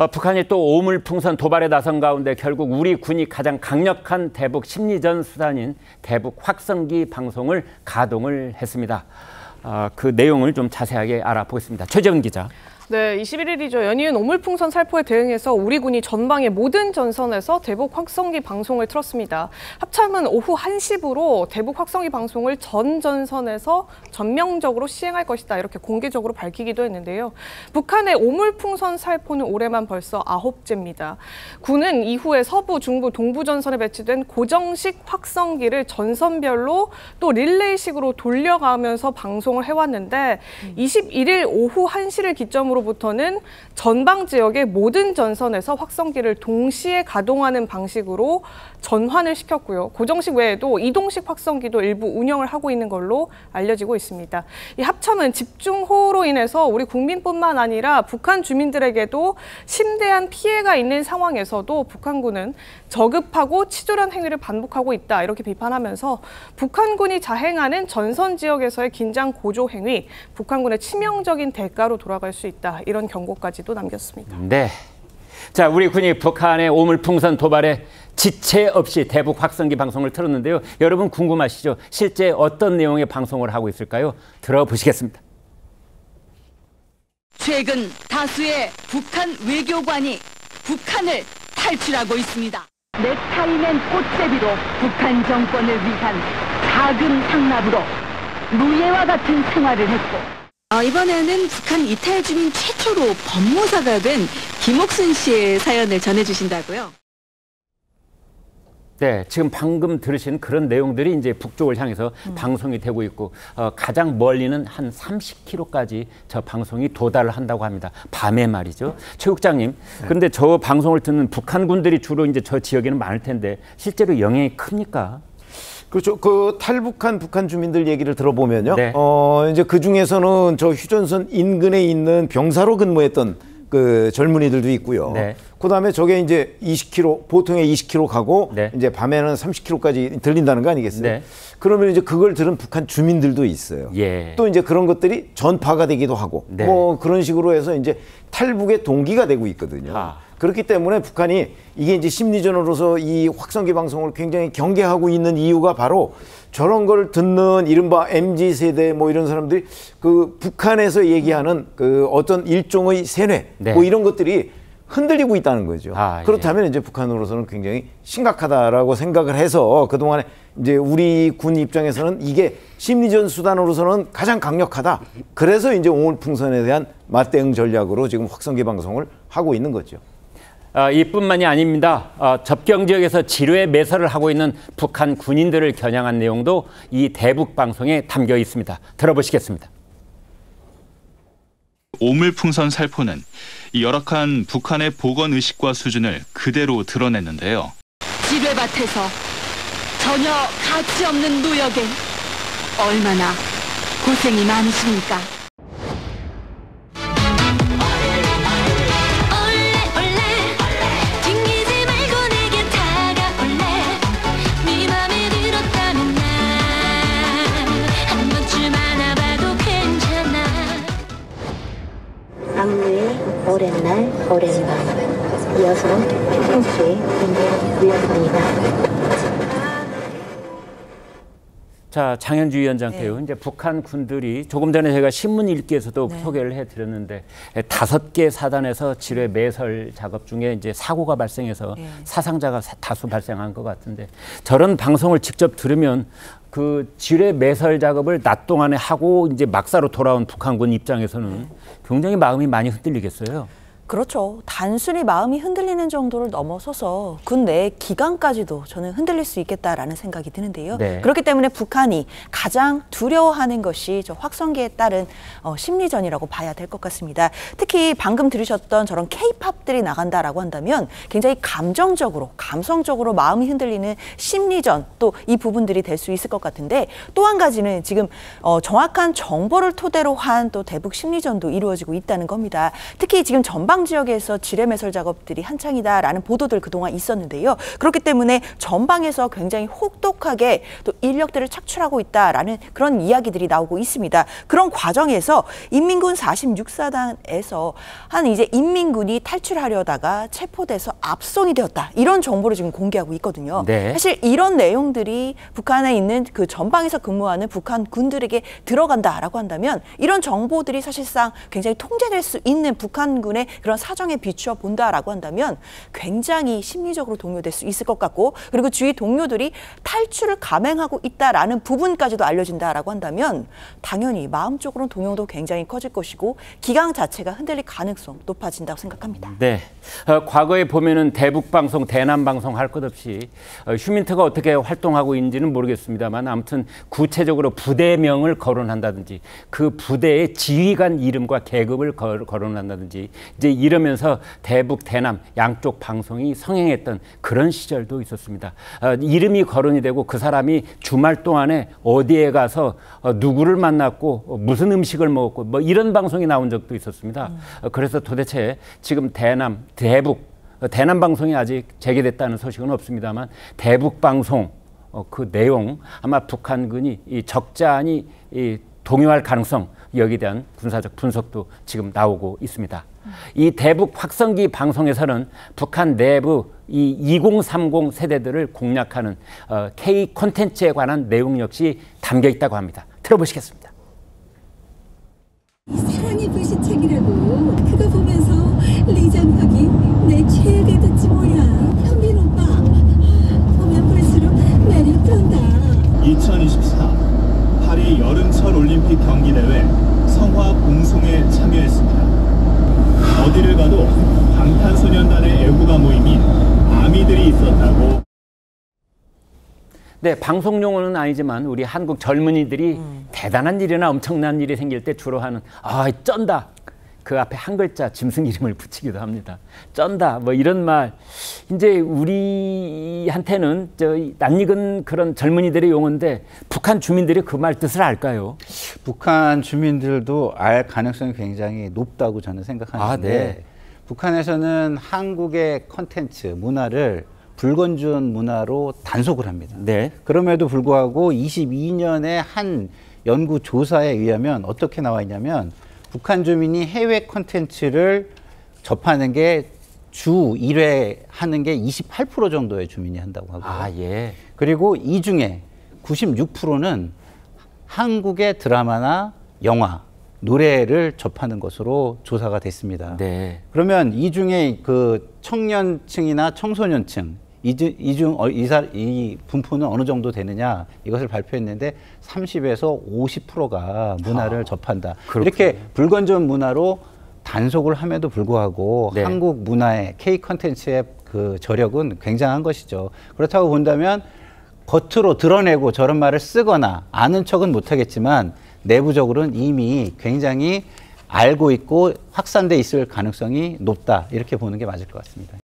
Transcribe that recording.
북한이 또 오물풍선 도발에 나선 가운데 결국 우리 군이 가장 강력한 대북 심리전 수단인 대북 확성기 방송을 가동을 했습니다. 그 내용을 좀 자세하게 알아보겠습니다. 최재훈 기자. 네, 21일이죠. 연이은 오물풍선 살포에 대응해서 우리 군이 전방의 모든 전선에서 대북 확성기 방송을 틀었습니다. 합참은 오후 1시부로 대북 확성기 방송을 전 전선에서 전면적으로 시행할 것이다. 이렇게 공개적으로 밝히기도 했는데요. 북한의 오물풍선 살포는 올해만 벌써 9제입니다. 군은 이후에 서부, 중부, 동부 전선에 배치된 고정식 확성기를 전선별로 또 릴레이식으로 돌려가면서 방송을 해왔는데 21일 오후 1시를 기점으로 부터는 전방 지역의 모든 전선에서 확성기를 동시에 가동하는 방식으로 전환을 시켰고요. 고정식 외에도 이동식 확성기도 일부 운영을 하고 있는 걸로 알려지고 있습니다. 이 합참은 집중호우로 인해서 우리 국민뿐만 아니라 북한 주민들에게도 심대한 피해가 있는 상황에서도 북한군은 저급하고 치졸한 행위를 반복하고 있다. 이렇게 비판하면서 북한군이 자행하는 전선 지역에서의 긴장 고조 행위, 북한군의 치명적인 대가로 돌아갈 수 있다. 이런 경고까지도 남겼습니다. 네. 자, 우리 군이 북한의 오물풍선 도발에 지체 없이 대북 확성기 방송을 틀었는데요. 여러분 궁금하시죠? 실제 어떤 내용의 방송을 하고 있을까요? 들어보시겠습니다. 최근 다수의 북한 외교관이 북한을 탈출하고 있습니다. 넥타이맨 꽃제비로 북한 정권을 위한 자금 상납으로 노예와 같은 생활을 했고 이번에는 북한 이탈 주민 최초로 법무사가 된 김옥순 씨의 사연을 전해주신다고요? 네, 지금 방금 들으신 그런 내용들이 이제 북쪽을 향해서 방송이 되고 있고 가장 멀리는 한 30km까지 저 방송이 도달을 한다고 합니다. 밤에 말이죠. 최 국장님, 그런데 저 방송을 듣는 북한군들이 주로 이제 저 지역에는 많을 텐데 실제로 영향이 큽니까? 그렇죠. 그 탈북한 북한 주민들 얘기를 들어보면요. 네. 이제 그 중에서는 저 휴전선 인근에 있는 병사로 근무했던 그 젊은이들도 있고요. 네. 그다음에 저게 이제 20km, 보통에 20km 가고 네. 이제 밤에는 30km까지 들린다는 거 아니겠어요? 네. 그러면 이제 그걸 들은 북한 주민들도 있어요. 예. 또 이제 그런 것들이 전파가 되기도 하고 네. 뭐 그런 식으로 해서 이제 탈북의 동기가 되고 있거든요. 그렇기 때문에 북한이 이게 이제 심리전으로서 이 확성기 방송을 굉장히 경계하고 있는 이유가 바로 저런 걸 듣는 이른바 MZ세대 뭐 이런 사람들이 그 북한에서 얘기하는 그 어떤 일종의 세뇌 네. 뭐 이런 것들이 흔들리고 있다는 거죠. 그렇다면 예. 이제 북한으로서는 굉장히 심각하다라고 생각을 해서 그동안에 이제 우리 군 입장에서는 이게 심리전 수단으로서는 가장 강력하다. 그래서 이제 오물풍선에 대한 맞대응 전략으로 지금 확성기 방송을 하고 있는 거죠. 이뿐만이 아닙니다. 접경 지역에서 지뢰 매설을 하고 있는 북한 군인들을 겨냥한 내용도 이 대북 방송에 담겨 있습니다. 들어보시겠습니다. 오물풍선 살포는 이 열악한 북한의 보건 의식과 수준을 그대로 드러냈는데요. 지뢰밭에서 전혀 가치 없는 노역에 얼마나 고생이 많으십니까? 악뮤의 오랜 날, 오랜 밤. 이어서 홍수의 위원입니다. 자, 장현주 위원장께요. 이제 북한 군들이 조금 전에 제가 신문 읽기에서도 소개를 해드렸는데 5개 사단에서 지뢰 매설 작업 중에 이제 사고가 발생해서 사상자가 다수 발생한 것 같은데 저런 방송을 직접 들으면 그 지뢰 매설 작업을 낮 동안에 하고 이제 막사로 돌아온 북한군 입장에서는 굉장히 마음이 많이 흔들리겠어요. 그렇죠. 단순히 마음이 흔들리는 정도를 넘어서서 군 내 기강까지도 저는 흔들릴 수 있겠다라는 생각이 드는데요. 네. 그렇기 때문에 북한이 가장 두려워하는 것이 저 확성기에 따른 심리전이라고 봐야 될 것 같습니다. 특히 방금 들으셨던 저런 K-팝들이 나간다라고 한다면 굉장히 감정적으로, 감성적으로 마음이 흔들리는 심리전 또 이 부분들이 될 수 있을 것 같은데 또 한 가지는 지금 정확한 정보를 토대로 한 또 대북 심리전도 이루어지고 있다는 겁니다. 특히 지금 전방 전방 지역에서 지뢰 매설 작업들이 한창이다라는 보도들 그동안 있었는데요. 그렇기 때문에 전방에서 굉장히 혹독하게 또 인력들을 착출하고 있다라는 그런 이야기들이 나오고 있습니다. 그런 과정에서 인민군 46사단에서 한 이제 인민군이 탈출하려다가 체포돼서 압송이 되었다. 이런 정보를 지금 공개하고 있거든요. 네. 사실 이런 내용들이 북한에 있는 그 전방에서 근무하는 북한 군들에게 들어간다라고 한다면 이런 정보들이 사실상 굉장히 통제될 수 있는 북한군의 그런 사정에 비추어 본다라고 한다면 굉장히 심리적으로 동요될 수 있을 것 같고, 그리고 주위 동료들이 탈출을 감행하고 있다라는 부분까지도 알려진다라고 한다면 당연히 마음적으로는 동요도 굉장히 커질 것이고 기강 자체가 흔들릴 가능성 높아진다고 생각합니다. 네, 과거에 보면은 대북방송, 대남방송 할 것 없이 휴민트가 어떻게 활동하고 있는지는 모르겠습니다만 아무튼 구체적으로 부대명을 거론한다든지 그 부대의 지휘관 이름과 계급을 거론한다든지 이제 이러면서 대북, 대남 양쪽 방송이 성행했던 그런 시절도 있었습니다. 이름이 거론이 되고 그 사람이 주말 동안에 어디에 가서 누구를 만났고 무슨 음식을 먹었고 뭐 이런 방송이 나온 적도 있었습니다. 그래서 도대체 지금 대남, 대북, 대남 방송이 아직 재개됐다는 소식은 없습니다만 대북 방송 그 내용 아마 북한군이 이 적잖이 동요할 가능성, 여기에 대한 군사적 분석도 지금 나오고 있습니다. 이 대북 확성기 방송에서는 북한 내부 이 2030 세대들을 공략하는 K 콘텐츠에 관한 내용 역시 담겨 있다고 합니다. 들어보시겠습니다. 사랑의 불시착이라고 그거 보면서 리장혁이 내 최애가 됐지 뭐야. 현빈 오빠 보면 볼수록 매력된다. 2024 파리 여름철 올림픽 경기대회 성화 봉송에 참여했습니다. 어디를 가도 방탄소년단의 애호가 모임인 아미들이 있었다고. 네, 방송 용어는 아니지만 우리 한국 젊은이들이 대단한 일이나 엄청난 일이 생길 때 주로 하는 쩐다. 그 앞에 한 글자 짐승 이름을 붙이기도 합니다. 쩐다 뭐 이런 말 이제 우리한테는 낯익은 그런 젊은이들의 용어인데 북한 주민들이 그 말 뜻을 알까요? 북한 주민들도 알 가능성이 굉장히 높다고 저는 생각하는데 네. 북한에서는 한국의 컨텐츠 문화를 불건전 문화로 단속을 합니다. 네. 그럼에도 불구하고 22년에 한 연구 조사에 의하면 어떻게 나와 있냐면 북한 주민이 해외 콘텐츠를 접하는 게 주 1회 하는 게 28% 정도의 주민이 한다고 하고요. 예. 그리고 이 중에 96%는 한국의 드라마나 영화, 노래를 접하는 것으로 조사가 됐습니다. 네. 그러면 이 중에 그 청년층이나 청소년층, 이 분포는 어느 정도 되느냐 이것을 발표했는데 30에서 50%가 문화를 접한다. 그렇군요. 이렇게 불건전 문화로 단속을 함에도 불구하고 네. 한국 문화의 K 콘텐츠의 그 저력은 굉장한 것이죠. 그렇다고 본다면 겉으로 드러내고 저런 말을 쓰거나 아는 척은 못하겠지만 내부적으로는 이미 굉장히 알고 있고 확산돼 있을 가능성이 높다. 이렇게 보는 게 맞을 것 같습니다.